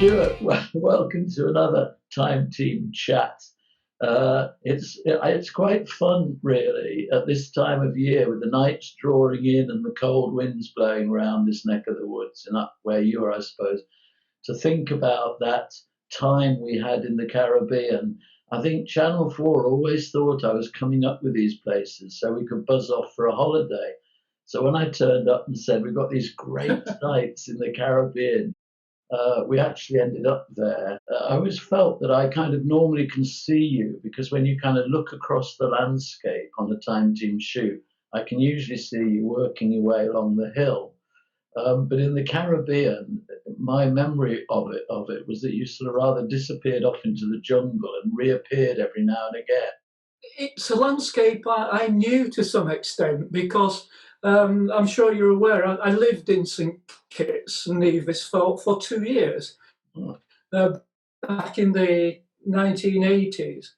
Stewart, welcome to another Time Team chat. It's quite fun, really, at this time of year with the nights drawing in and the cold winds blowing around this neck of the woods and up where you are, I suppose, to think about that time we had in the Caribbean. I think Channel 4 always thought I was coming up with these places so we could buzz off for a holiday. So when I turned up and said, we've got these great sites in the Caribbean, we actually ended up there. I always felt that I kind of normally can see you because when you kind of look across the landscape on a Time Team shoot, I can usually see you working your way along the hill. But in the Caribbean, my memory of it was that you sort of rather disappeared off into the jungle and reappeared every now and again. It's a landscape I knew to some extent because I'm sure you're aware, I lived in St Kitts, Nevis, for 2 years, back in the 1980s,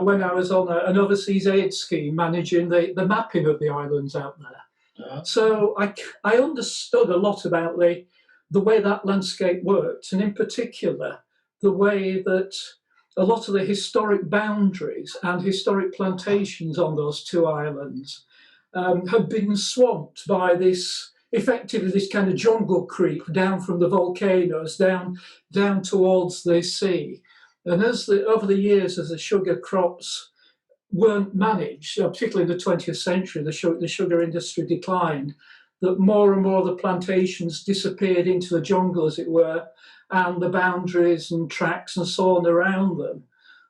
when I was on an overseas aid scheme managing the mapping of the islands out there. Yeah. So I understood a lot about the way that landscape worked, and in particular, the way that a lot of the historic boundaries and historic plantations on those two islands had been swamped by effectively this kind of jungle creep down from the volcanoes down towards the sea. And over the years, as the sugar crops weren't managed, particularly in the 20th century, the sugar industry declined, that more and more of the plantations disappeared into the jungle, as it were, and the boundaries and tracks and so on around them.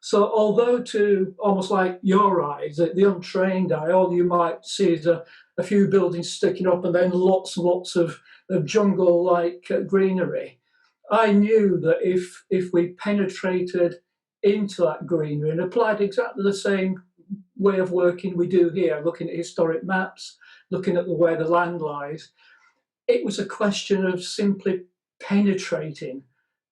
So although to almost like your eyes, the untrained eye, all you might see is a few buildings sticking up and then lots and lots of jungle-like greenery, I knew that if we penetrated into that greenery and applied exactly the same way of working we do here, looking at historic maps, looking at the way the land lies, it was a question of simply penetrating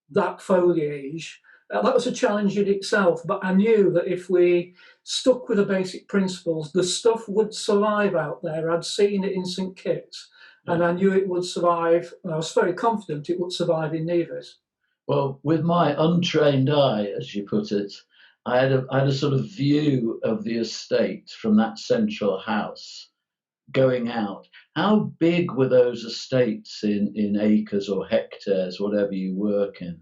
that foliage. That was a challenge in itself, but I knew that if we stuck with the basic principles, the stuff would survive out there. I'd seen it in St Kitts, and I knew it would survive. I was very confident it would survive in Nevis. Well, with my untrained eye, as you put it, I had a sort of view of the estate from that central house going out. How big were those estates in acres or hectares, whatever you work in?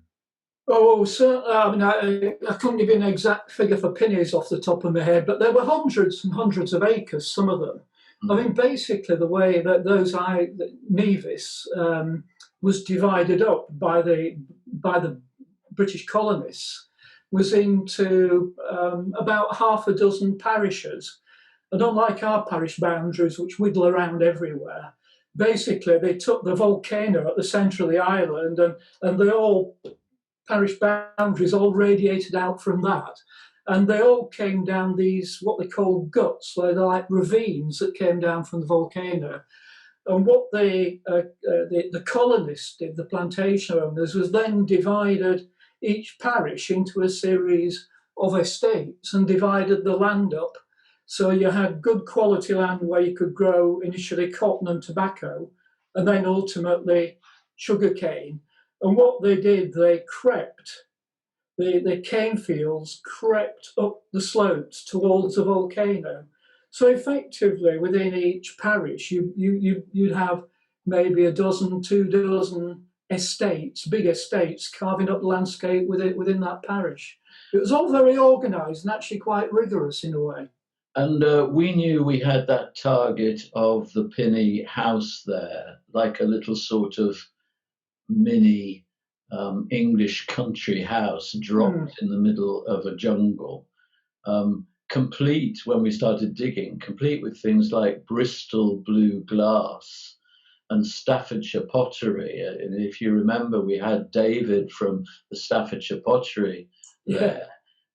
Oh, certainly. I mean, I couldn't give you an exact figure for pennies off the top of my head, but there were hundreds and hundreds of acres, some of them. I mean, basically, the way that Nevis was divided up by the British colonists was into about half a dozen parishes. And unlike our parish boundaries, which wiggle around everywhere, basically they took the volcano at the centre of the island and they all parish boundaries all radiated out from that. And they all came down these, what they call guts, where they're like ravines that came down from the volcano. And what the colonists did, the plantation owners, was then divided each parish into a series of estates and divided the land up. So you had good quality land where you could grow initially cotton and tobacco, and then ultimately sugarcane. And what they did, the cane fields crept up the slopes towards the volcano. So effectively, within each parish, you'd have maybe a dozen, 2 dozen estates, big estates, carving up the landscape within that parish. It was all very organised and actually quite rigorous in a way. And we knew we had that target of the Pinny house there, like a little sort of mini English country house dropped in the middle of a jungle, complete when we started digging, complete with things like Bristol blue glass and Staffordshire pottery. And if you remember, we had David from the Staffordshire pottery there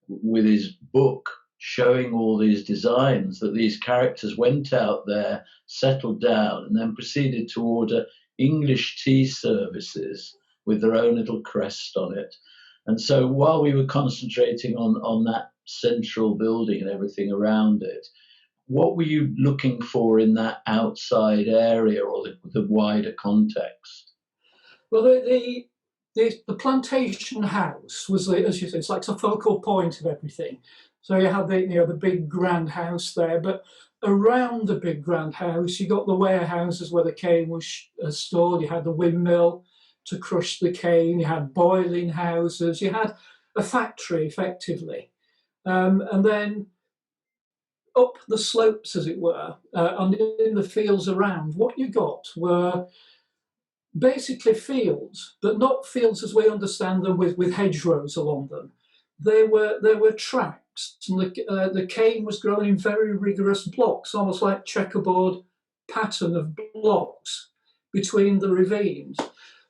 with his book showing all these designs that these characters went out there, settled down, and then proceeded to order English tea services with their own little crest on it. And so while we were concentrating on that central building and everything around it, what were you looking for in that outside area or the wider context? Well, the plantation house was, as you said, it's like the focal point of everything. So you had the big grand house there, but around the big grand house, you got the warehouses where the cane was stored. You had the windmill to crush the cane. You had boiling houses. You had a factory, effectively, and then up the slopes, as it were, and in the fields around, what you got were basically fields, but not fields as we understand them with hedgerows along them. They were tracts, and the cane was grown in very rigorous blocks, almost like checkerboard pattern of blocks between the ravines.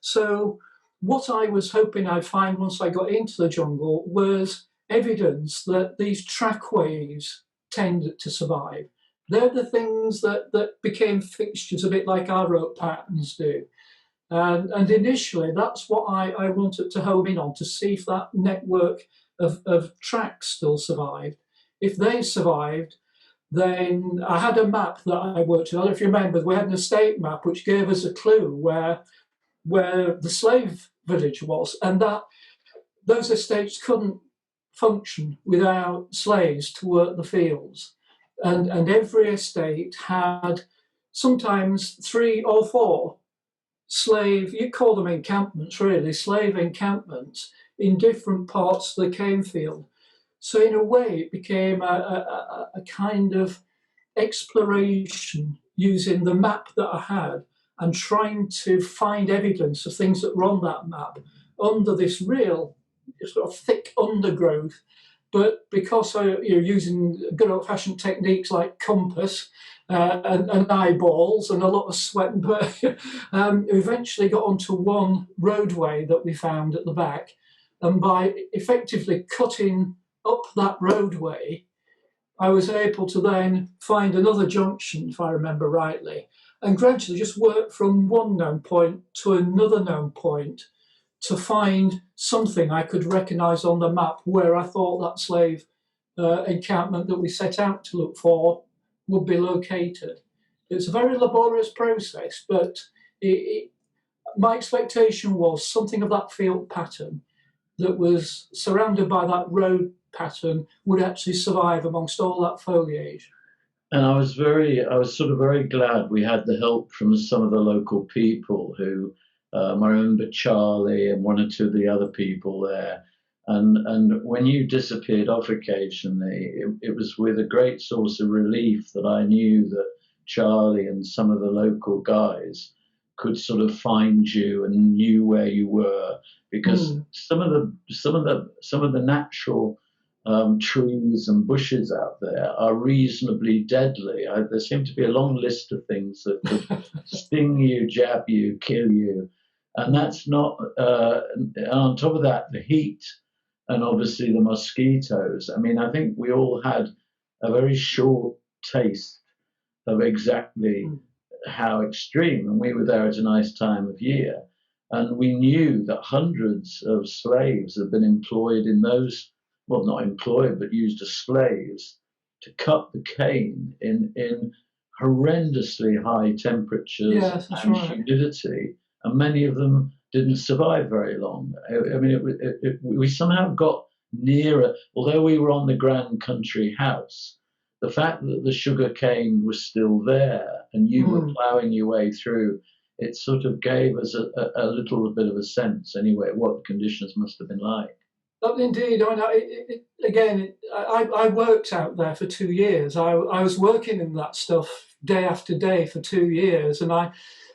So what I was hoping I'd find once I got into the jungle was evidence that these trackways tended to survive. They're the things that became fixtures, a bit like our rope patterns do. And initially, that's what I wanted to home in on, to see if that network of tracks still survived. If they survived, then I had a map that I worked on. I don't know if you remember, we had an estate map which gave us a clue where the slave village was, and that those estates couldn't function without slaves to work the fields. And every estate had sometimes 3 or 4 slave, you call them encampments really, slave encampments in different parts of the cane field. So in a way it became a kind of exploration using the map that I had and trying to find evidence of things that were on that map under this real sort of thick undergrowth. But because you're using good old-fashioned techniques like compass and eyeballs and a lot of sweat, but eventually got onto one roadway that we found at the back. And by effectively cutting up that roadway, I was able to then find another junction, if I remember rightly, and gradually just work from one known point to another known point to find something I could recognise on the map where I thought that slave encampment that we set out to look for would be located. It's a very laborious process, but my expectation was something of that field pattern that was surrounded by that road pattern would actually survive amongst all that foliage. And I was sort of very glad we had the help from some of the local people who, I remember Charlie and 1 or 2 of the other people there. And when you disappeared off occasionally, it was with a great source of relief that I knew that Charlie and some of the local guys could sort of find you and knew where you were, because some of the natural trees and bushes out there are reasonably deadly. There seemed to be a long list of things that could sting you, jab you, kill you, and that's not. On top of that, the heat and obviously the mosquitoes. I mean, I think we all had a very short taste of exactly how extreme, and we were there at a nice time of year, and we knew that hundreds of slaves had been employed in those, well, not employed, but used as slaves to cut the cane in horrendously high temperatures and humidity, and many of them didn't survive very long. I mean, we somehow got nearer, although we were on the grand country house, the fact that the sugar cane was still there and you were ploughing your way through, it sort of gave us a little bit of a sense, anyway, what the conditions must have been like. Indeed. I worked out there for 2 years. I was working in that stuff day after day for 2 years,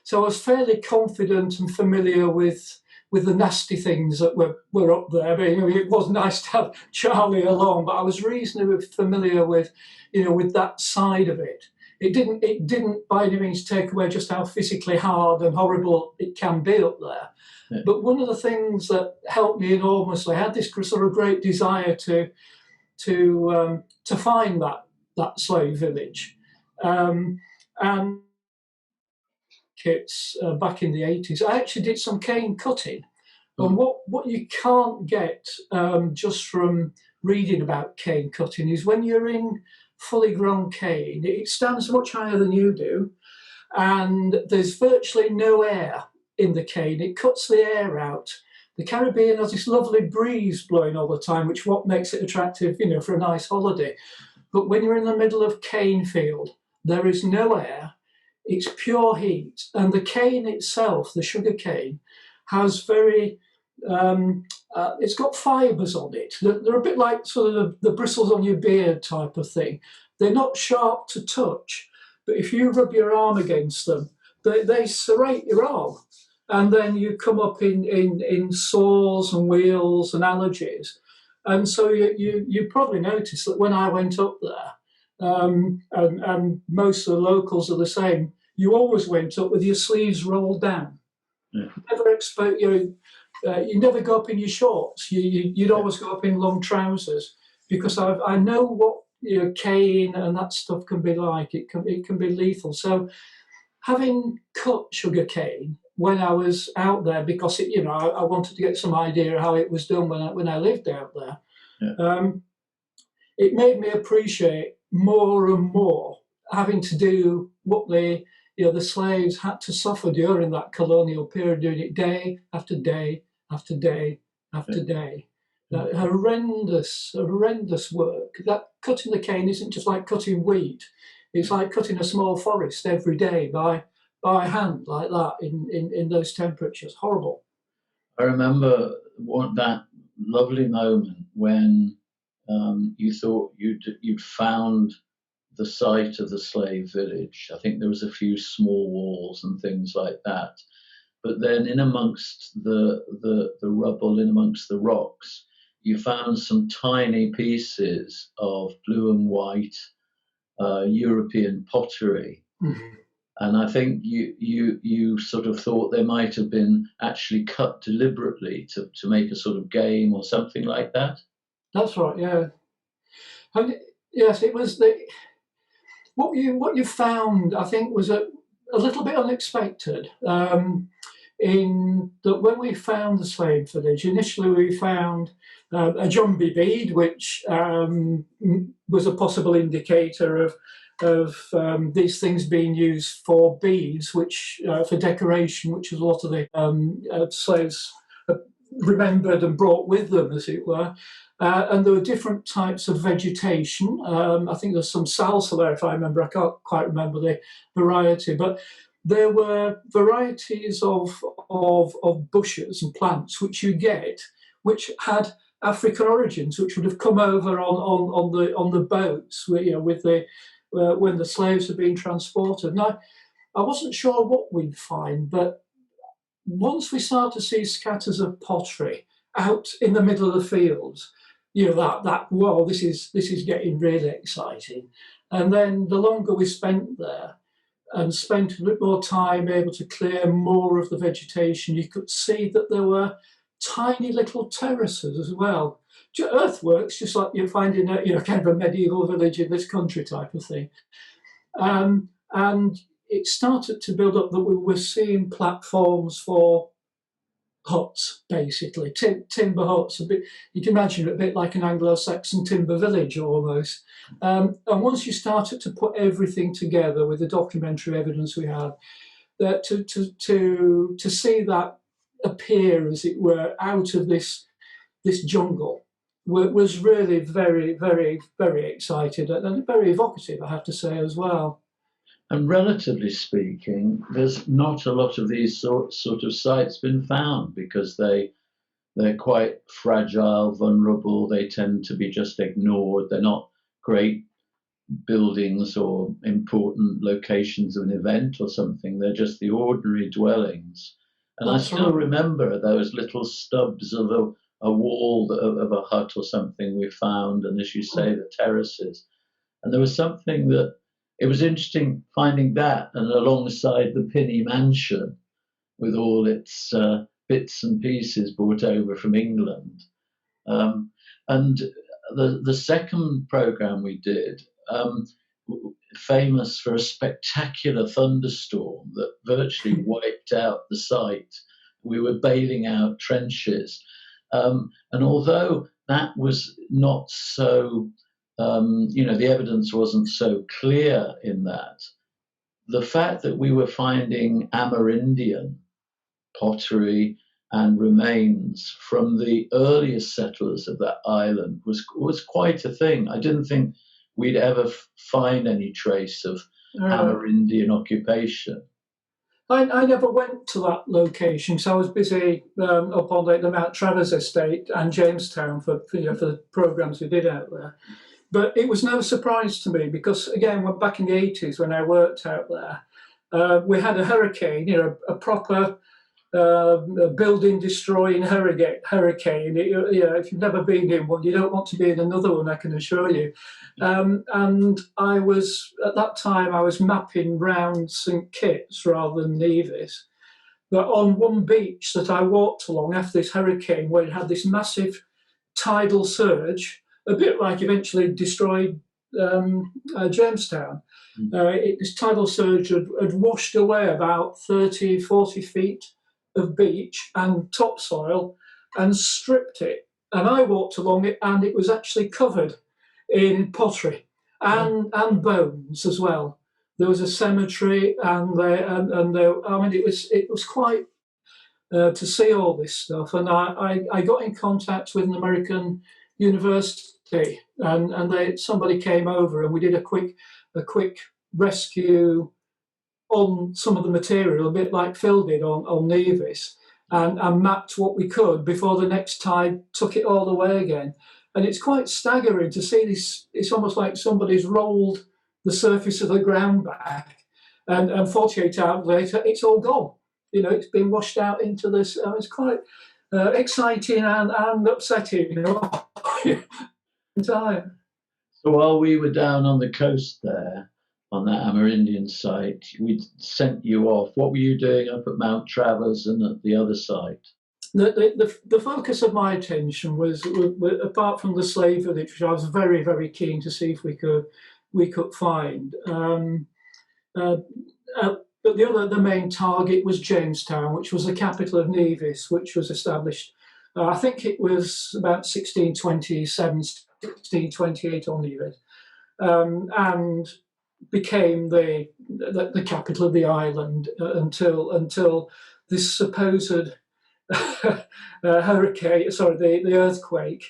so I was fairly confident and familiar with the nasty things that were up there. But, it was nice to have Charlie along, but I was reasonably familiar with that side of it. It didn't by any means take away just how physically hard and horrible it can be up there. Yeah. But one of the things that helped me enormously, I had this sort of great desire to find that slave village, and kits back in the 80s. I actually did some cane cutting, and what you can't get just from reading about cane cutting is when you're in fully grown cane, it stands much higher than you do, and there's virtually no air in the cane. It cuts the air out the Caribbean has this lovely breeze blowing all the time, which what makes it attractive, for a nice holiday. But when you're in the middle of cane field, there is no air. It's pure heat, and the cane itself, the sugar cane, has very it's got fibres on it. They're a bit like sort of the bristles on your beard type of thing. They're not sharp to touch, but if you rub your arm against them, they serrate your arm, and then you come up in sores and wheals and allergies. And so you probably noticed that when I went up there, and most of the locals are the same, you always went up with your sleeves rolled down. Yeah. Never expect you never go up in your shorts. You'd always go up in long trousers, because I know what cane and that stuff can be like. It can be lethal. So having cut sugar cane when I was out there, because I wanted to get some idea how it was done when I lived out there. Yeah. It made me appreciate more and more having to do what the slaves had to suffer during that colonial period, doing it day after day after day after day. Horrendous work. That cutting the cane isn't just like cutting wheat. It's like cutting a small forest every day by hand like that in those temperatures. Horrible. I remember that lovely moment when you thought you'd found the site of the slave village. I think there was a few small walls and things like that. But then in amongst the rubble, in amongst the rocks, you found some tiny pieces of blue and white European pottery. Mm-hmm. And I think you sort of thought they might have been actually cut deliberately to make a sort of game or something like that. That's right, yeah. And yes, it was what you found, I think, was a little bit unexpected. In that, when we found the slave village, initially we found a jumbie bead, which was a possible indicator of these things being used for beads, which for decoration, which is a lot of the slaves remembered and brought with them, as it were. And there were different types of vegetation. I think there's some salsa there, if I remember. I can't quite remember the variety, but there were varieties of bushes and plants which you get, which had African origins, which would have come over on the boats, with the when the slaves had been transported. Now, I wasn't sure what we'd find, but once we started to see scatters of pottery out in the middle of the fields, whoa, this is getting really exciting. And then the longer we spent there, and spent a bit more time able to clear more of the vegetation, you could see that there were tiny little terraces as well. Earthworks, just like you find in kind of a medieval village in this country type of thing. And it started to build up that we were seeing platforms for huts, basically, timber huts. You can imagine it a bit like an Anglo-Saxon timber village almost. And once you started to put everything together with the documentary evidence we had, that to see that appear, as it were, out of this jungle was really very, very, very excited and very evocative, I have to say, as well. And relatively speaking, there's not a lot of these sort of sites been found, because they're quite fragile, vulnerable. They tend to be just ignored. They're not great buildings or important locations of an event or something. They're just the ordinary dwellings. And I still remember those little stubs of a wall of a hut or something we found, and as you say, the terraces. And there was something that it was interesting finding that, and alongside the Pinney Mansion, with all its bits and pieces brought over from England. And the second program we did, famous for a spectacular thunderstorm that virtually wiped out the site. We were bailing out trenches. And although that was not so, the evidence wasn't so clear in that, the fact that we were finding Amerindian pottery, and remains from the earliest settlers of that island was quite a thing. I didn't think we'd ever find any trace of Amerindian occupation. I never went to that location because I was busy up on the Mount Travers estate and Jamestown for the programs we did out there. But it was no surprise to me because, again, back in the 80s when I worked out there, we had a hurricane, a proper building destroying hurricane. If you've never been in one, you don't want to be in another one, I can assure you. And I was, at that time, I was mapping round St Kitts rather than Nevis. But on one beach that I walked along after this hurricane, where it had this massive tidal surge, a bit like eventually destroyed Jamestown. This tidal surge had washed away about 30, 40 feet of beach and topsoil and stripped it. And I walked along it and it was actually covered in pottery and bones as well. There was a cemetery and it was quite to see all this stuff. And I got in contact with an American university and somebody came over and we did a quick rescue on some of the material, a bit like Phil did on Nevis, and mapped what we could before the next tide took it all away again. And it's quite staggering to see this. It's almost like somebody's rolled the surface of the ground back, and 48 hours later, it's all gone. It's been washed out into this. It's quite exciting and upsetting, time. So while we were down on the coast there, on that Amerindian site, we sent you off. What were you doing up at Mount Travers and at the other site? The focus of my attention was apart from the slave village, which I was very, very keen to see if we could find. But the main target was Jamestown, which was the capital of Nevis, which was established. I think it was about 1627, 1628 on Nevis, and became the capital of the island until this supposed hurricane, the earthquake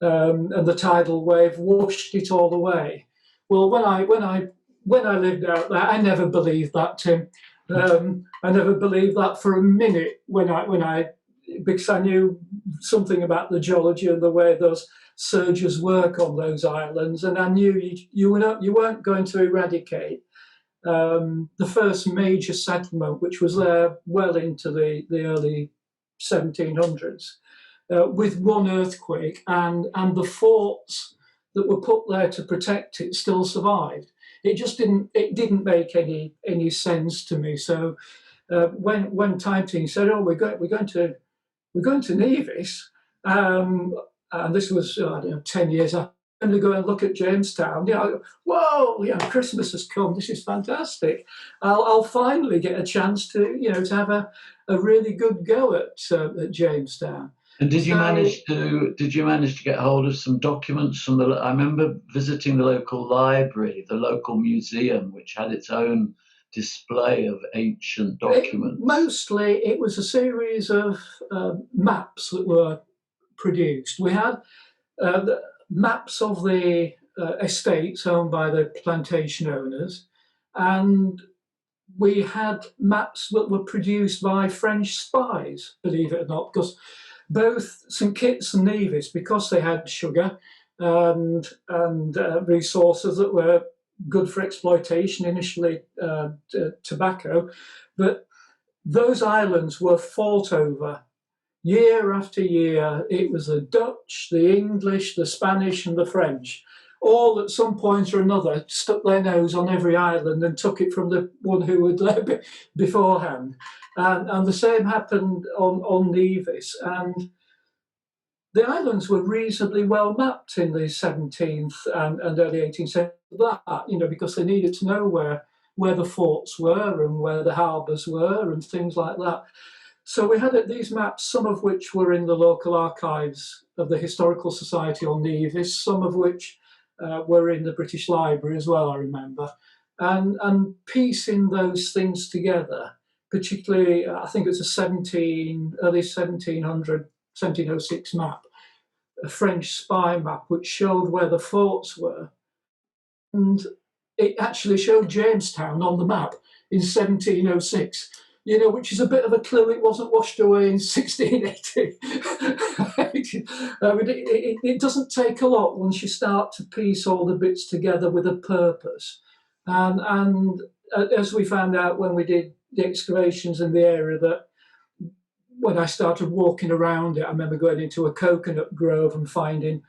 and the tidal wave washed it all away. Well, when I lived out there, I never believed that, Tim. I never believed that for a minute because I knew something about the geology and the way those surges work on those islands, and I knew you weren't going to eradicate the first major settlement, which was there well into the early 1700s, with one earthquake, and the forts that were put there to protect it still survived. It just didn't make any sense to me. So when Time Team said, "Oh, we're going to Nevis," and this was 10 years after, and to go and look at Jamestown, whoa, Christmas has come. This is fantastic. I'll finally get a chance to have a really good go at Jamestown. And did you manage to get hold of some documents from I remember visiting the local library, the local museum, which had its own display of ancient documents. Mostly, it was a series of maps that were produced. We had the maps of the estates owned by the plantation owners, and we had maps that were produced by French spies, believe it or not, because both St Kitts and Nevis, because they had sugar and resources that were good for exploitation, initially tobacco, but those islands were fought over year after year. It was the Dutch, the English, the Spanish and the French, all at some point or another stuck their nose on every island and took it from the one who was there beforehand. And the same happened on Nevis. And the islands were reasonably well mapped in the 17th and early 18th century, because they needed to know where the forts were and where the harbours were and things like that. So we had these maps, some of which were in the local archives of the Historical Society on Nevis, some of which were in the British Library as well, I remember. And piecing those things together particularly I think it was early 1706 map, a French spy map, which showed where the forts were. And it actually showed Jamestown on the map in 1706, which is a bit of a clue it wasn't washed away in 1680. It doesn't take a lot once you start to piece all the bits together with a purpose. And as we found out when we did the excavations in the area, that when I started walking around it, I remember going into a coconut grove and finding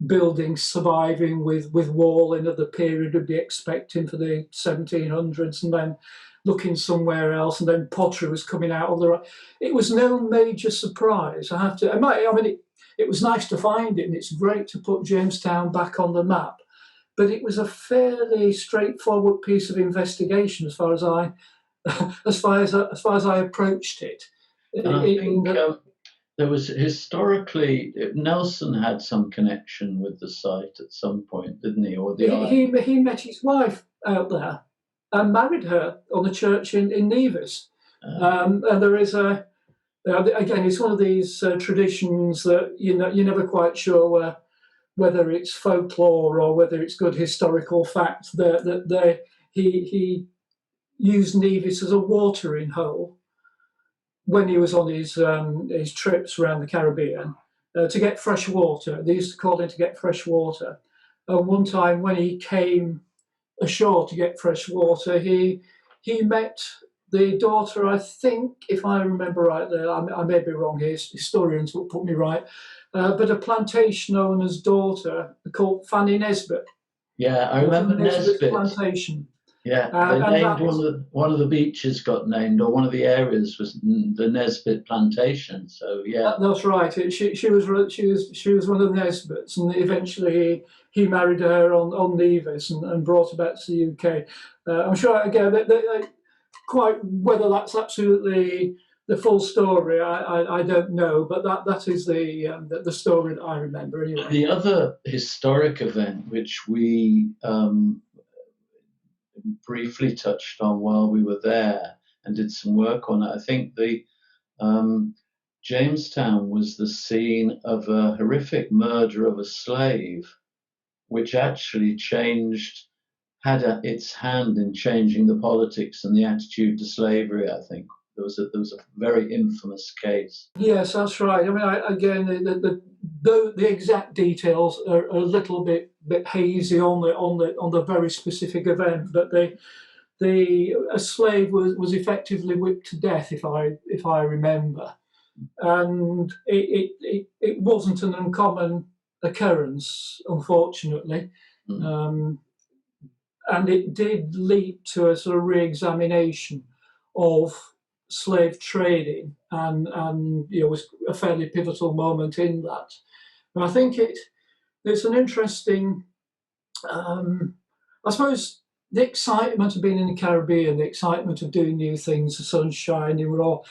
buildings surviving with walling of the period would be expecting for the 1700s, and then looking somewhere else, and then pottery was coming out of the right. It was no major surprise, I have to. It was nice to find it, and it's great to put Jamestown back on the map. But it was a fairly straightforward piece of investigation as far as I, as far as I approached it. And I think there was historically Nelson had some connection with the site at some point, didn't he? Or he met his wife out there and married her on the church in Nevis. And there is again, it's one of these traditions that you're never quite sure whether it's folklore or whether it's good historical fact. That he used Nevis as a watering hole when he was on his trips around the Caribbean to get fresh water. They used to call him to get fresh water. And one time when he came ashore to get fresh water, he met the daughter, I think, if I remember right, I may be wrong here, historians will put me right, but a plantation owner's daughter called Fanny Nesbitt. Yeah, I remember Nesbitt. Plantation. Yeah, they named one of the beaches got named, or one of the areas was the Nesbitt Plantation. So yeah, that's right. She was one of the Nesbitts, and eventually he married her on Nevis and brought her back to the UK. I'm sure again they quite whether that's absolutely the full story. I don't know, but that is the story that I remember anyway. The other historic event which we briefly touched on while we were there and did some work on it. I think the Jamestown was the scene of a horrific murder of a slave, which actually had its hand in changing the politics and the attitude to slavery. I think there was a very infamous case. Yes, that's right. I mean, again, the exact details are a little bit hazy on the very specific event, but a slave was effectively whipped to death, if I remember, and it wasn't an uncommon occurrence, unfortunately. And it did lead to a sort of re-examination of slave trading, and was a fairly pivotal moment in that. And I think it's an interesting, I suppose, the excitement of being in the Caribbean, the excitement of doing new things, the sun shining, we're all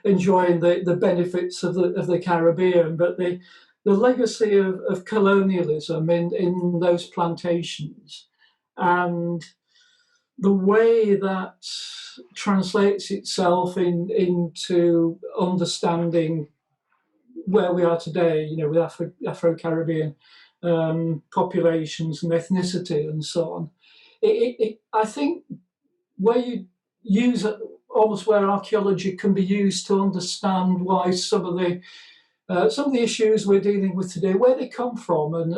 enjoying the benefits of the Caribbean, but the legacy of colonialism in those plantations, and the way that translates itself into understanding where we are today, with Afro-Caribbean populations and ethnicity and so on. I think where you use it, almost where archaeology can be used to understand why some of the issues we're dealing with today, where they come from, and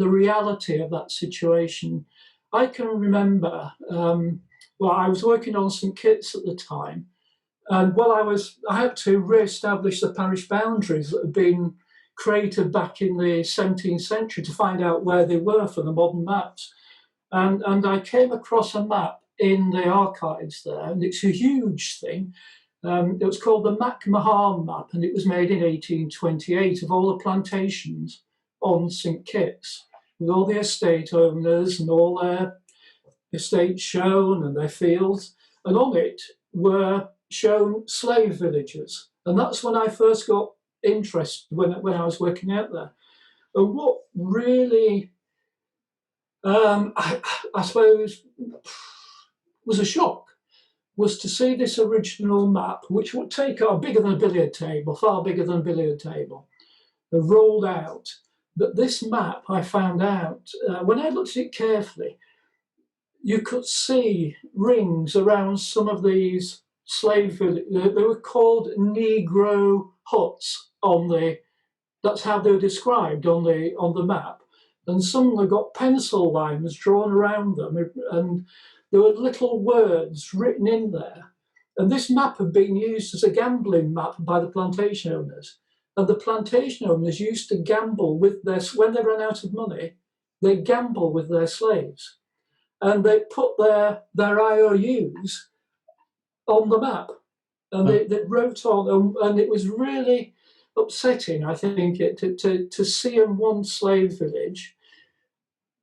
the reality of that situation. I can remember, I was working on St Kitts at the time, and I had to re-establish the parish boundaries that had been created back in the 17th century to find out where they were for the modern maps. And I came across a map in the archives there, and it's a huge thing. It was called the Mac Mahon map, and it was made in 1828 of all the plantations on St Kitts, with all the estate owners and all their estates shown and their fields. And on it were shown slave villages. And that's when I first got interested, when I was working out there. And what really, I suppose, was a shock was to see this original map, which would take bigger than a billiard table, far bigger than a billiard table, rolled out. But this map, I found out, when I looked at it carefully, you could see rings around some of these slave villages. They were called Negro huts that's how they were described on the map. And some of them got pencil lines drawn around them, and there were little words written in there. And this map had been used as a gambling map by the plantation owners. And the plantation owners used to gamble with when they ran out of money, they gamble with their slaves. And they put their IOUs on the map. And they wrote on them, and it was really upsetting, I think, to see in one slave village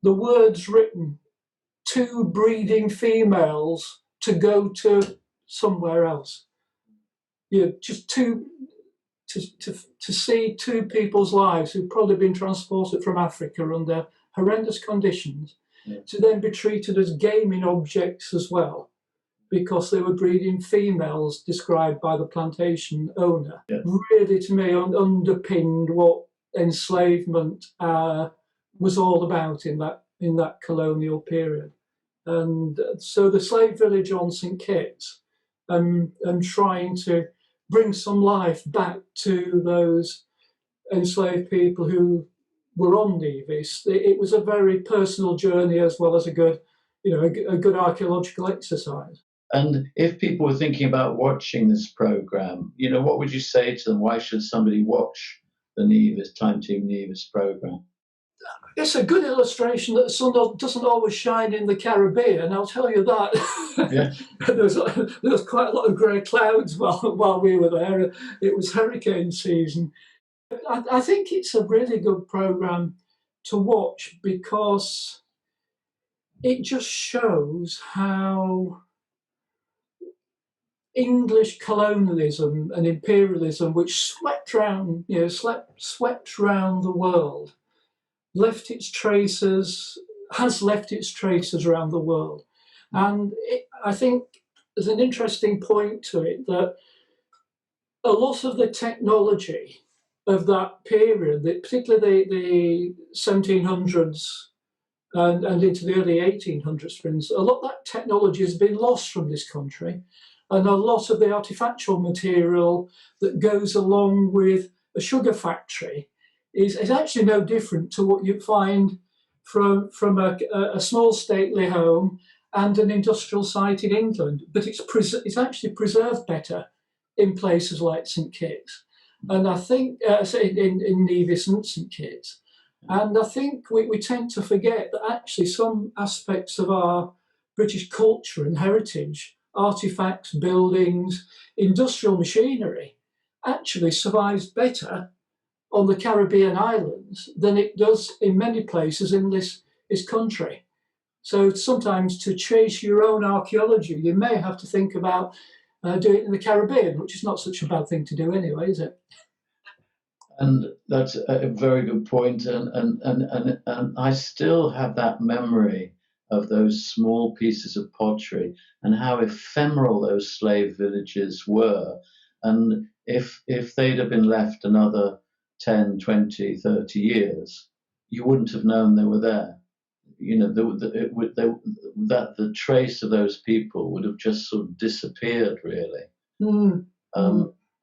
the words written, 2 breeding females to go to somewhere else. Just to see 2 people's lives who've probably been transported from Africa under horrendous conditions, to then be treated as gaming objects as well, because they were breeding females described by the plantation owner. Yeah. Really, to me, underpinned what enslavement was all about in that colonial period. And so the slave village on St. Kitts, and trying to bring some life back to those enslaved people who were on Nevis. It was a very personal journey, as well as a good archaeological exercise. And if people were thinking about watching this program, what would you say to them? Why should somebody watch the Nevis, Time Team Nevis program? It's a good illustration that the sun doesn't always shine in the Caribbean, I'll tell you that. Yeah. there was quite a lot of grey clouds while we were there. It was hurricane season. I think it's a really good program to watch, because it just shows how English colonialism and imperialism, which swept round the world, has left its traces around the world. And I think there's an interesting point to it, that a lot of the technology of that period, particularly the 1700s and into the early 1800s, for instance, a lot of that technology has been lost from this country. And a lot of the artifactual material that goes along with a sugar factory is actually no different to what you find from a small stately home and an industrial site in England. But it's actually preserved better in places like St. Kitts. And I think, in Nevis and St. Kitts. And I think we tend to forget that actually some aspects of our British culture and heritage, artifacts, buildings, industrial machinery, actually survives better on the Caribbean islands than it does in many places in this country. So sometimes to chase your own archaeology, you may have to think about doing it in the Caribbean, which is not such a bad thing to do anyway, is it? And that's a very good point. And I still have that memory of those small pieces of pottery and how ephemeral those slave villages were. And if they'd have been left another 10, 20, 30 years, you wouldn't have known they were there. The trace of those people would have just sort of disappeared, really. And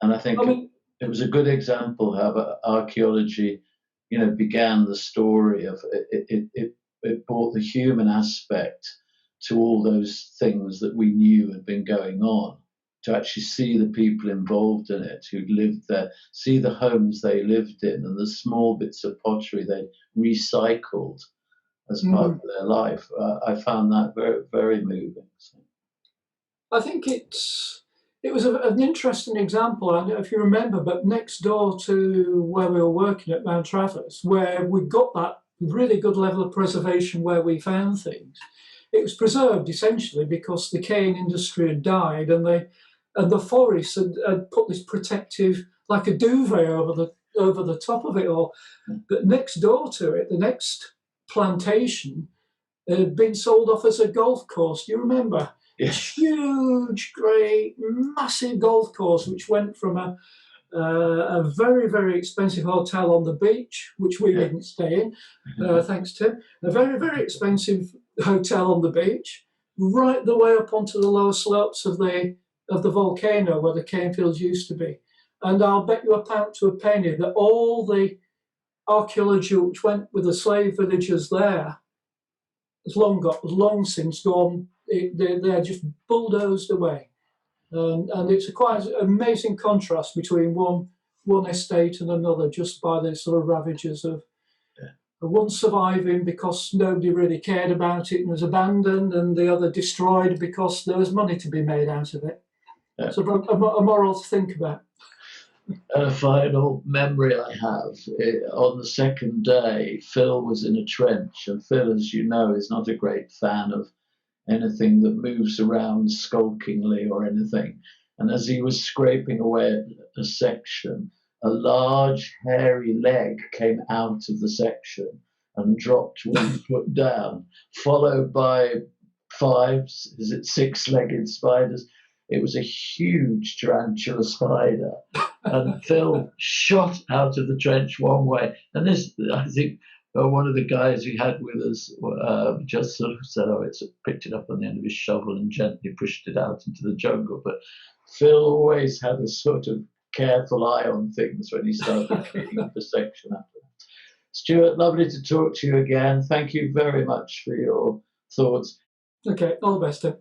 I think it was a good example how archaeology, began the story of it brought the human aspect to all those things that we knew had been going on, to actually see the people involved in it who'd lived there, see the homes they lived in and the small bits of pottery they'd recycled as part of their life. I found that very, very moving. So. I think it was an interesting example. I don't know if you remember, but next door to where we were working at Mount Travers, where we got that really good level of preservation where we found things, it was preserved essentially because the cane industry had died, and the forest had put this protective, like a duvet over the top of it all. But next door to it, the next plantation had been sold off as a golf course. Do you remember? huge, great, massive golf course, which went from a very, very expensive hotel on the beach, which we didn't stay in, thanks Tim, a very, very expensive hotel on the beach, right the way up onto the lower slopes of the volcano where the cane fields used to be. And I'll bet you a pound to a penny that all the archaeology which went with the slave villages there has long since gone. They're just bulldozed away. And it's a quite amazing contrast between one estate and another, just by the sort of ravages of one surviving because nobody really cared about it and was abandoned, and the other destroyed because there was money to be made out of it. Yeah. So a moral to think about. A final memory I have, on the second day, Phil was in a trench, and Phil, as you know, is not a great fan of anything that moves around skulkingly or anything. And as he was scraping away at a section, a large hairy leg came out of the section and dropped 1 foot down, followed by 6-legged spiders. It was a huge tarantula spider. And Phil shot out of the trench one way. And this, I think, one of the guys we had with us just sort of said, picked it up on the end of his shovel and gently pushed it out into the jungle. But Phil always had a sort of careful eye on things when he started cleaning the section after that. Stewart, lovely to talk to you again. Thank you very much for your thoughts. Okay, all the best, Tim.